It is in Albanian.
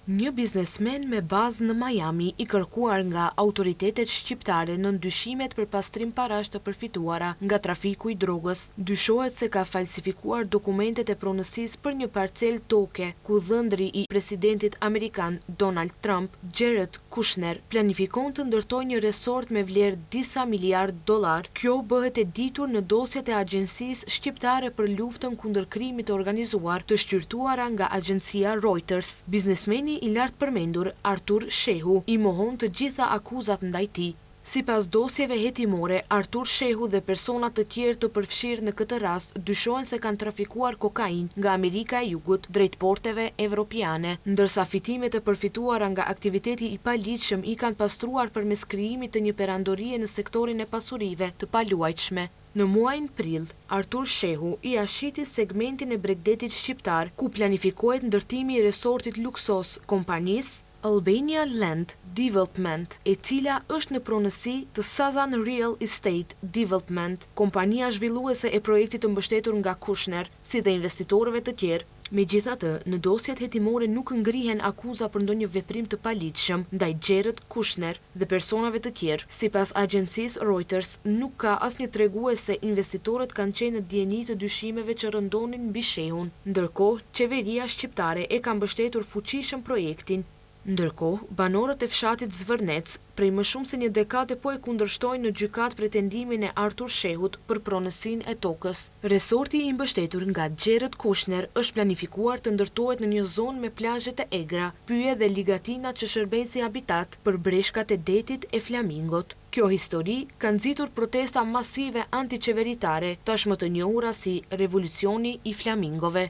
Një biznesmen me bazë në Miami i kërkuar nga autoritetet shqiptare në ndyshimet për pastrim parash të përfituara nga trafiku i drogës, dyshohet se ka falsifikuar dokumentet e pronësisë për një parcel toke ku dhëndri i presidentit amerikan Donald Trump, Jared Kushner, planifikon të ndërtojë një resort me vlerë disa miliard dollar. Kjo bëhet e ditur në dosjet e Agjencisë Shqiptare për Luftën kundër krimit të organizuar të shqyrtuara nga agjencia Reuters. Biznesmeni i lartë përmendur, Artur Shehu, i mohon të gjitha akuzat ndaj tij. Sipas dosjeve hetimore, Artur Shehu dhe persona të tjerë të përfshirë në këtë rast dyshohen se kanë trafikuar kokainë nga Amerika e Jugut drejt porteve evropiane, ndërsa fitimet e përfituara nga aktiviteti i paligjshëm i kanë pastruar përmes krijimit të një perandorie në sektorin e pasurive të paluajtshme. Në muajin prill, Artur Shehu i ashiti segmentin e Bregdetit shqiptar, ku planifikohet ndërtimi i resortit luksos kompanisë Albania Land Development, e cila është në pronësi të Sazan Real Estate Development, kompania zhvilluese e projektit të mbështetur nga Kushner, si dhe investitorëve të tjerë. Megjithatë, në dosjet hetimore nuk ngrihen akuza për ndonjë veprim të paligjshëm ndaj Jared Kushner dhe personave të tjerë. Sipas agjencisë Reuters, nuk ka asnjë tregues se investitorët kanë qenë në dieni të dyshimeve që rëndonin mbi Shehun. Ndërkohë, qeveria shqiptare e ka mbështetur fuqishëm projektin. Ndërkohë, banorët e fshatit Zvërnec prej më shumë se një dekade po e kundërshtojnë në gjykat pretendimin e Artur Shehut për pronësinë e tokës. Resorti i mbështetur nga Jared Kushner është planifikuar të ndërtohet në një zonë me plazhe të egra, pyje dhe ligatina që shërben si habitat për breshkat e detit e flamingot. Kjo histori ka nxitur protesta masive antiqeveritare, tashmë të njohura si revolucioni i flamingove.